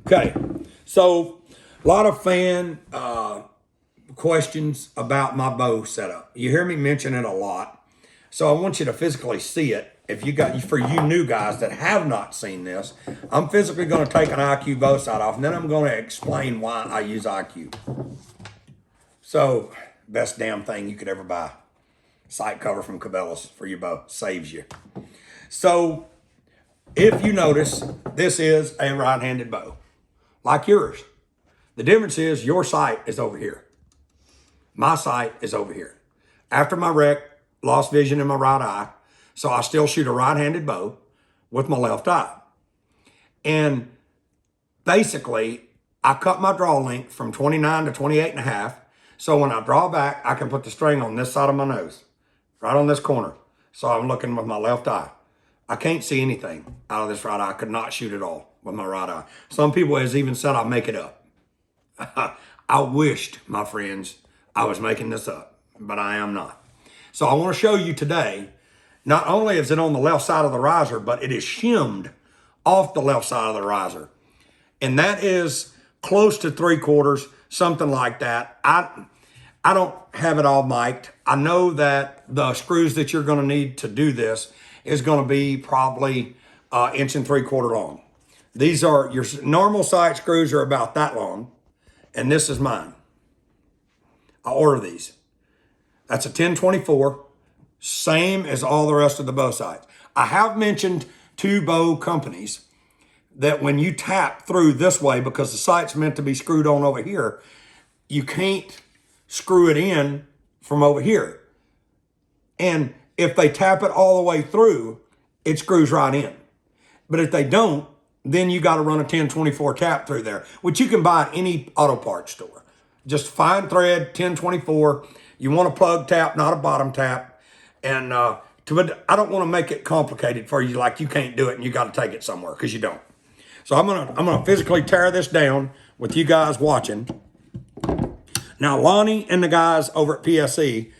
Okay, so a lot of fan questions about my bow setup. You hear me mention it a lot, so I want you to physically see it. If you got, for you new guys that have not seen this, I'm physically going to take an IQ bow sight off, and then I'm going to explain why I use IQ. So, best damn thing you could ever buy. Sight cover from Cabela's for your bow. Saves you. So, if you notice, this is a right-handed bow, like yours. The difference is your sight is over here. My sight is over here. After my wreck, lost vision in my right eye, so I still shoot a right-handed bow with my left eye. And basically, I cut my draw length from 29 to 28 and a half. So when I draw back, I can put the string on this side of my nose, right on this corner. So I'm looking with my left eye. I can't see anything out of this right eye. I could not shoot at all with my right eye. Some people has even said I make it up. I wished, my friends, I was making this up, but I am not. So I want to show you today, not only is it on the left side of the riser, but it is shimmed off the left side of the riser. And that is close to 3/4, something like that. I don't have it all mic'd. I know that the screws that you're going to need to do this is going to be probably 1 3/4 long. These are, your normal sight screws are about that long, and this is mine. I order these. That's a 1024, same as all the rest of the bow sights. I have mentioned 2 bow companies that when you tap through this way, because the sight's meant to be screwed on over here, you can't screw it in from over here. And if they tap it all the way through, it screws right in. But if they don't, then you got to run a 1024 tap through there, which you can buy at any auto parts store. Just fine thread, 1024. You want a plug tap, not a bottom tap. And but I don't want to make it complicated for you, like you can't do it and you got to take it somewhere, because you don't. So I'm gonna physically tear this down with you guys watching. Now, Lonnie and the guys over at PSE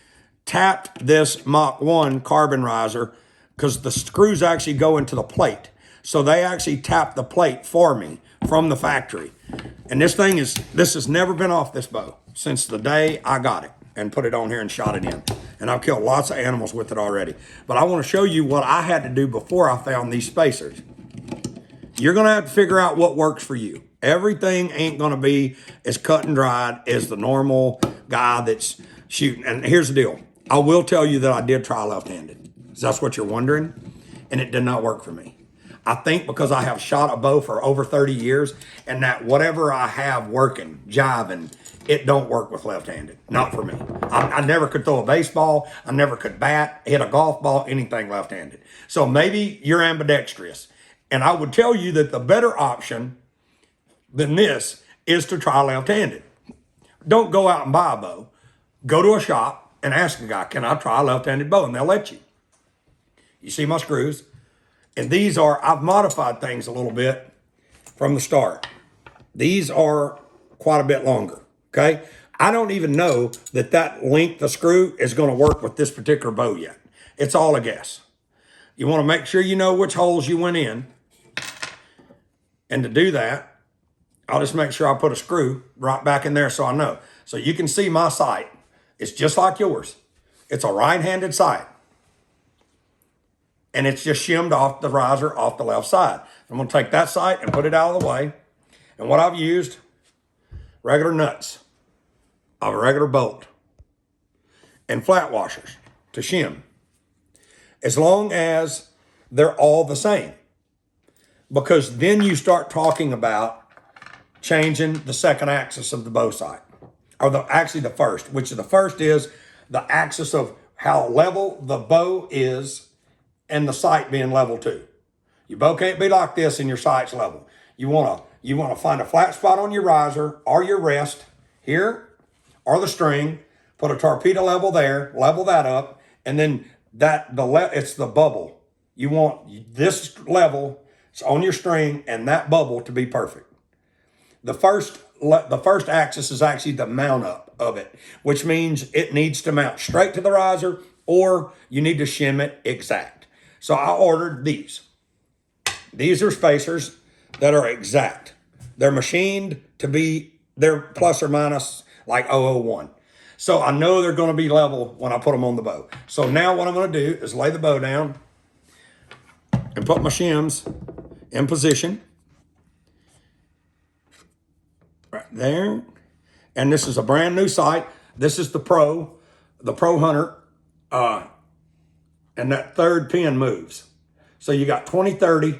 tapped this Mach 1 carbon riser because the screws actually go into the plate. So they actually tapped the plate for me from the factory. And this has never been off this bow since the day I got it and put it on here and shot it in. And I've killed lots of animals with it already. But I want to show you what I had to do before I found these spacers. You're going to have to figure out what works for you. Everything ain't going to be as cut and dried as the normal guy that's shooting. And here's the deal. I will tell you that I did try left-handed. That's what you're wondering. And it did not work for me. I think because I have shot a bow for over 30 years, and that whatever I have working, jiving, it don't work with left-handed. Not for me. I never could throw a baseball. I never could bat, hit a golf ball, anything left-handed. So maybe you're ambidextrous. And I would tell you that the better option than this is to try left-handed. Don't go out and buy a bow. Go to a shop and ask a guy, can I try a left-handed bow? And they'll let you. You see my screws? And these are, I've modified things a little bit from the start. These are quite a bit longer, okay? I don't even know that length of screw is going to work with this particular bow yet. It's all a guess. You want to make sure you know which holes you went in. And to do that, I'll just make sure I put a screw right back in there so I know. So you can see my sight. It's just like yours. It's a right-handed sight. And it's just shimmed off the riser off the left side. I'm going to take that sight and put it out of the way. And what I've used, regular nuts of a regular bolt and flat washers to shim. As long as they're all the same. Because then you start talking about changing the second axis of the bow sight. Or actually the first, which the first is the axis of how level the bow is and the sight being level too. Your bow can't be like this and your sight's level. You want to find a flat spot on your riser or your rest here or the string, put a torpedo level there, level that up, and then it's the bubble. You want this level on your string and that bubble to be perfect. The first axis is actually the mount up of it, which means it needs to mount straight to the riser or you need to shim it exact. So I ordered these. These are spacers that are exact. They're machined to be, they're plus or minus like 001. So I know they're going to be level when I put them on the bow. So now what I'm going to do is lay the bow down and put my shims in position. Right there. And this is a brand new sight. This is the Pro Hunter. And that third pin moves. So you got 20, 30.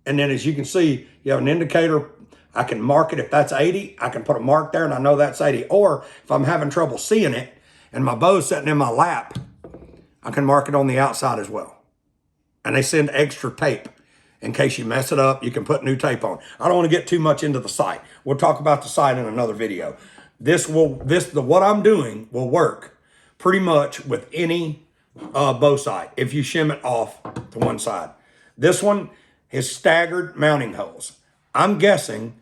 And then as you can see, you have an indicator. I can mark it. If that's 80, I can put a mark there and I know that's 80. Or if I'm having trouble seeing it and my bow's sitting in my lap, I can mark it on the outside as well. And they send extra tape. In case you mess it up, you can put new tape on. I don't want to get too much into the sight. We'll talk about the sight in another video. What I'm doing will work pretty much with any bow sight if you shim it off to one side. This one is staggered mounting holes. I'm guessing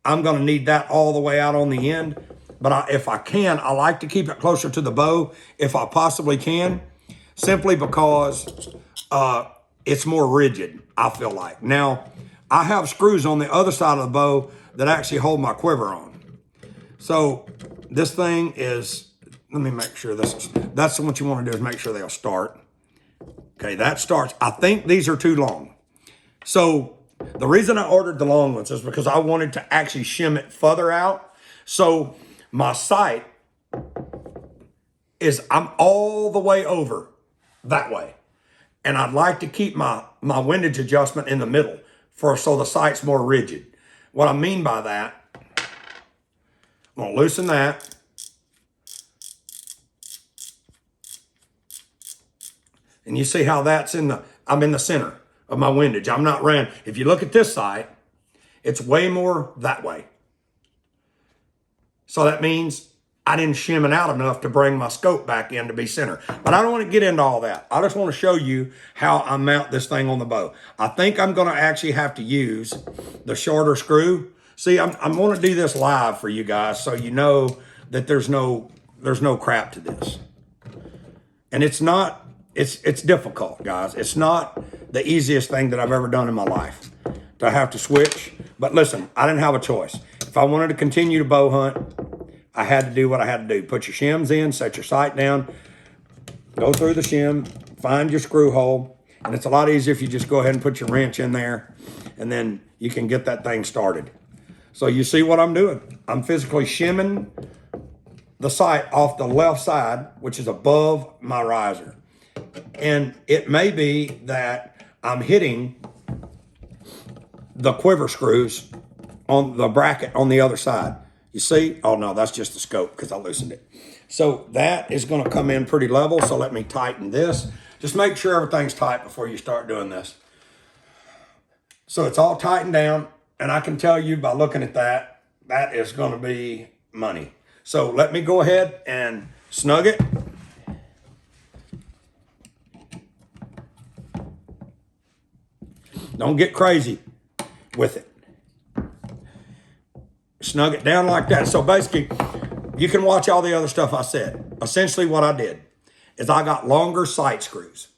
I'm going to need that all the way out on the end. But if I can, I like to keep it closer to the bow if I possibly can, simply because it's more rigid, I feel like. Now, I have screws on the other side of the bow that actually hold my quiver on. So this thing is, let me make sure that's what you want to do is make sure they'll start. Okay, that starts. I think these are too long. So the reason I ordered the long ones is because I wanted to actually shim it further out. So my sight is, I'm all the way over that way. And I'd like to keep my windage adjustment in the middle so the sight's more rigid. What I mean by that, I'm gonna loosen that. And you see how I'm in the center of my windage. I'm not round. If you look at this sight, it's way more that way. So that means I didn't shim it out enough to bring my scope back in to be center. But I don't want to get into all that. I just want to show you how I mount this thing on the bow. I think I'm going to actually have to use the shorter screw. See, I'm going to do this live for you guys so you know that there's no crap to this. And it's difficult, guys. It's not the easiest thing that I've ever done in my life to have to switch. But listen, I didn't have a choice. If I wanted to continue to bow hunt, I had to do what I had to do. Put your shims in, set your sight down, go through the shim, find your screw hole. And it's a lot easier if you just go ahead and put your wrench in there and then you can get that thing started. So you see what I'm doing. I'm physically shimming the sight off the left side, which is above my riser. And it may be that I'm hitting the quiver screws on the bracket on the other side. You see? Oh no, that's just the scope because I loosened it. So that is going to come in pretty level. So let me tighten this. Just make sure everything's tight before you start doing this. So it's all tightened down. And I can tell you by looking at that, that is going to be money. So let me go ahead and snug it. Don't get crazy with it. Snug it down like that. So basically, you can watch all the other stuff I said. Essentially what I did is I got longer sight screws.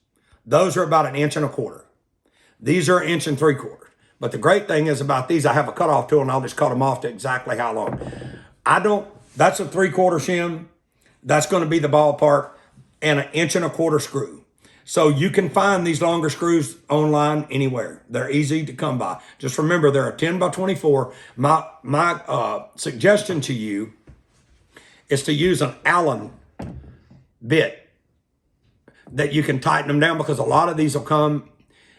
Those are about 1.25 inches. These are 1 3/4 inches. But the great thing is about these, I have a cutoff tool and I'll just cut them off to exactly how long. That's a 3/4 shim. That's going to be the ballpark, and 1.25 inch screw. So you can find these longer screws online anywhere. They're easy to come by. Just remember, they're a 10 by 24. My suggestion to you is to use an Allen bit that you can tighten them down, because a lot of these will come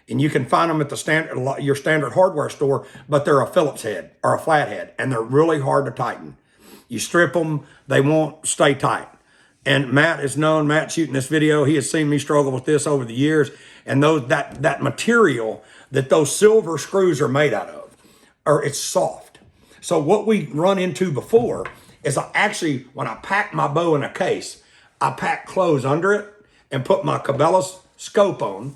and you can find them at your standard hardware store, but they're a Phillips head or a flat head, and they're really hard to tighten. You strip them, they won't stay tight. And Matt is known, Matt shooting this video, he has seen me struggle with this over the years. And that material that those silver screws are made out of, it's soft. So what we run into before is when I pack my bow in a case, I pack clothes under it and put my Cabela's scope on,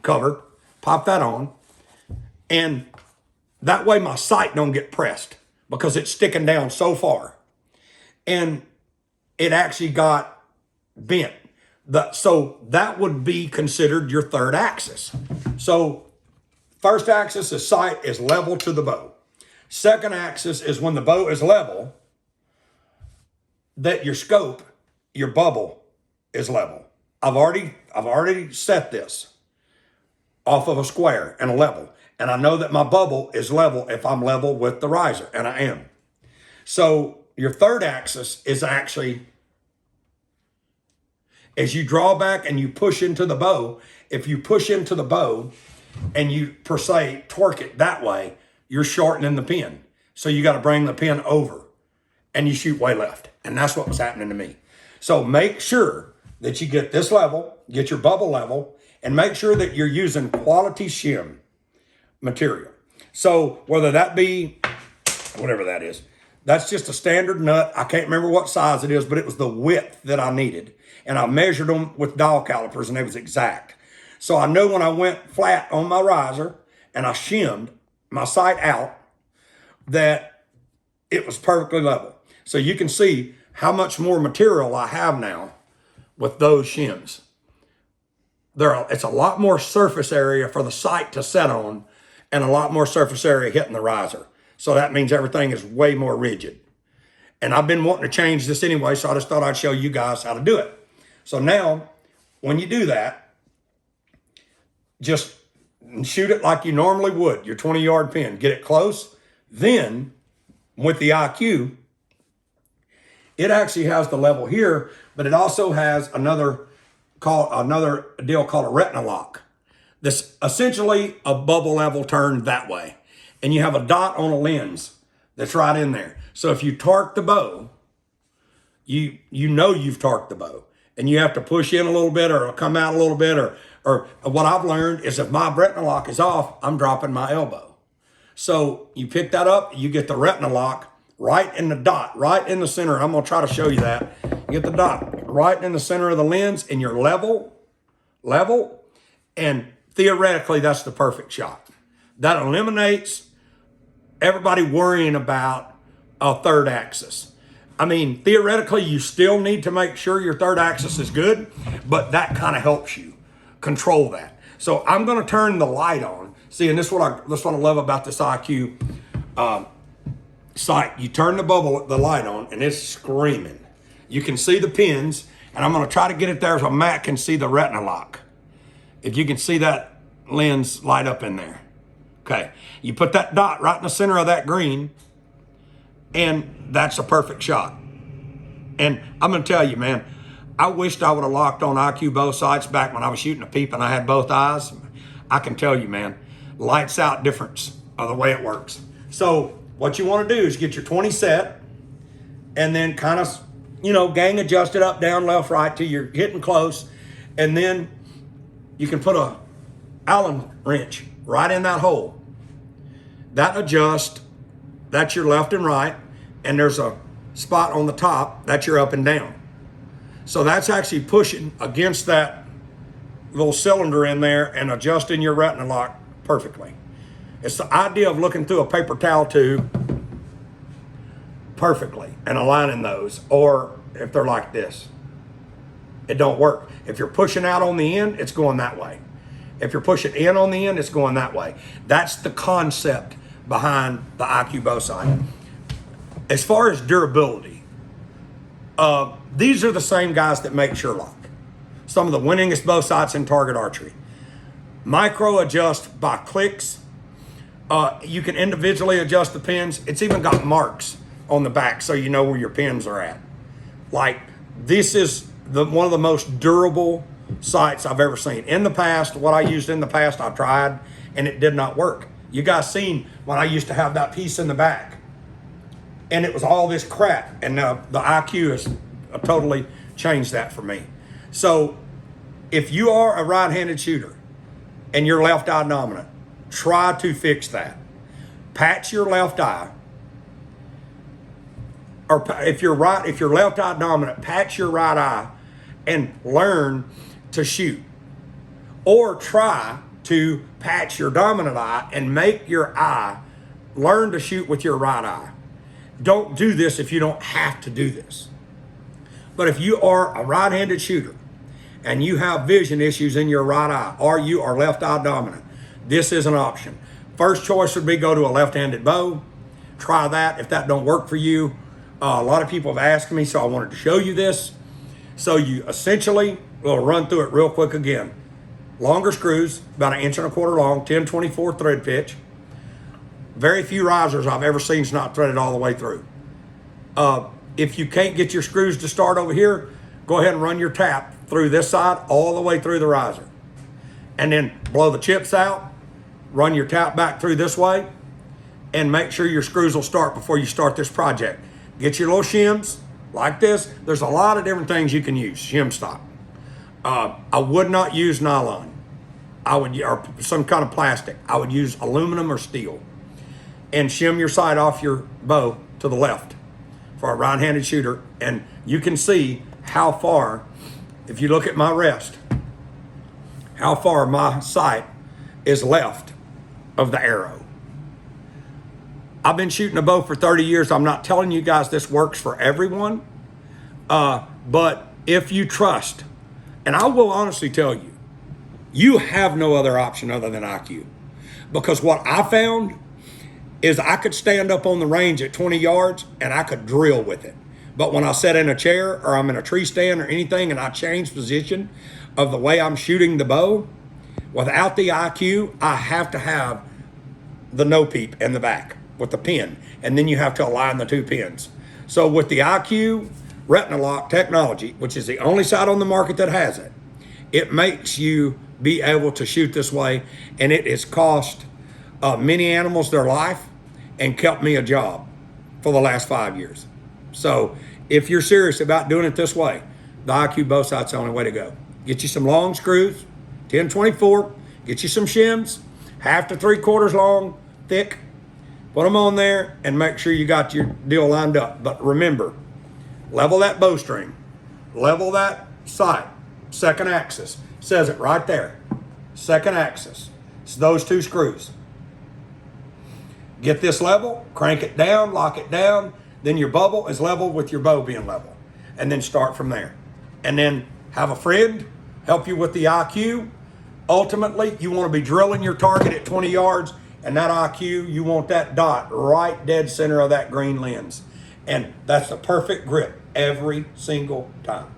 cover, pop that on. And that way my sight don't get pressed because it's sticking down so far. And it actually got bent. So that would be considered your third axis. So first axis is sight is level to the bow. Second axis is when the bow is level, that your scope, your bubble is level. I've already set this off of a square and a level. And I know that my bubble is level if I'm level with the riser, and I am. So your third axis is actually, as you draw back and you push into the bow, if you push into the bow and you, per se, torque it that way, you're shortening the pin. So you got to bring the pin over and you shoot way left. And that's what was happening to me. So make sure that you get this level, get your bubble level, and make sure that you're using quality shim material. So whether that be, whatever that is, that's just a standard nut. I can't remember what size it is, but it was the width that I needed. And I measured them with dial calipers and it was exact. So I know when I went flat on my riser and I shimmed my sight out, that it was perfectly level. So you can see how much more material I have now with those shims. It's a lot more surface area for the sight to set on and a lot more surface area hitting the riser. So that means everything is way more rigid. And I've been wanting to change this anyway, so I just thought I'd show you guys how to do it. So now, when you do that, just shoot it like you normally would, your 20-yard pin. Get it close. Then, with the IQ, it actually has the level here, but it also has another deal called a retina lock. This essentially a bubble level turned that way. And you have a dot on a lens that's right in there. So if you torque the bow, you know you've torqued the bow. And you have to push in a little bit or come out a little bit. Or what I've learned is if my retina lock is off, I'm dropping my elbow. So you pick that up, you get the retina lock right in the dot, right in the center. I'm going to try to show you that. You get the dot right in the center of the lens and you're level. And theoretically, that's the perfect shot. That eliminates everybody worrying about a third axis. I mean, theoretically, you still need to make sure your third axis is good, but that kind of helps you control that. So I'm going to turn the light on. See, and this is what I love about this IQ sight. You turn the light on, and it's screaming. You can see the pins, and I'm going to try to get it there so Matt can see the retina lock. If you can see that lens light up in there. Okay, you put that dot right in the center of that green, and that's a perfect shot. And I'm going to tell you, man, I wished I would have locked on IQ bow sights back when I was shooting a peep and I had both eyes. I can tell you, man, lights out difference of the way it works. So what you want to do is get your 20 set and then kind of, gang adjust it up, down, left, right till you're hitting close. And then you can put a Allen wrench right in that hole. That adjusts, that's your left and right. And there's a spot on the top, that's your up and down. So that's actually pushing against that little cylinder in there and adjusting your retina lock perfectly. It's the idea of looking through a paper towel tube perfectly and aligning those, or if they're like this, it don't work. If you're pushing out on the end, it's going that way. If you're pushing in on the end, it's going that way. That's the concept behind the IQ bow sight. As far as durability, these are the same guys that make Sherlock. Some of the winningest bow sights in target archery. Micro adjust by clicks. You can individually adjust the pins. It's even got marks on the back so you know where your pins are at. Like, this is one of the most durable sights I've ever seen. In the past, what I used in the past, I tried and it did not work. You guys seen when I used to have that piece in the back and it was all this crap, and the IQ has totally changed that for me. So if you are a right-handed shooter and you're left eye dominant, try to fix that. Patch your left eye. Or if you're left eye dominant, patch your right eye and learn to shoot. Or try to patch your dominant eye and make your eye learn to shoot with your right eye. Don't do this if you don't have to do this. But if you are a right-handed shooter and you have vision issues in your right eye, or you are left eye dominant, this is an option. First choice would be go to a left-handed bow. try that if that don't work for you. A lot of people have asked me, so I wanted to show you this. So you essentially, we'll run through it real quick again. Longer screws, about 1.25 inches long, 1024 thread pitch. Very few risers I've ever seen is not threaded all the way through. If you can't get your screws to start over here, go ahead and run your tap through this side all the way through the riser. And then blow the chips out, run your tap back through this way, and make sure your screws will start before you start this project. Get your little shims like this. There's a lot of different things you can use, shim stock. I would not use nylon. Or some kind of plastic. I would use aluminum or steel. And shim your sight off your bow to the left for a right-handed shooter. And you can see how far, if you look at my rest, how far my sight is left of the arrow. I've been shooting a bow for 30 years. I'm not telling you guys this works for everyone. But if you trust, and I will honestly tell you, you have no other option other than IQ. Because what I found is I could stand up on the range at 20 yards and I could drill with it. But when I sit in a chair or I'm in a tree stand or anything and I change position of the way I'm shooting the bow, without the IQ, I have to have the no peep in the back with the pin. And then you have to align the two pins. So with the IQ retina lock technology, which is the only side on the market that has it, it makes you be able to shoot this way. And it has cost many animals their life and kept me a job for the last 5 years. So if you're serious about doing it this way, the IQ bow sight's the only way to go. Get you some long screws, 1024, get you some shims, 1/2 to 3/4 long, thick, put them on there and make sure you got your deal lined up. But remember, level that bowstring, level that sight, second axis, says it right there, second axis. It's those two screws. Get this level, crank it down, lock it down, then your bubble is level with your bow being level. And then start from there. And then have a friend help you with the IQ. Ultimately, you want to be drilling your target at 20 yards, and that IQ, you want that dot right dead center of that green lens. And that's the perfect grip every single time.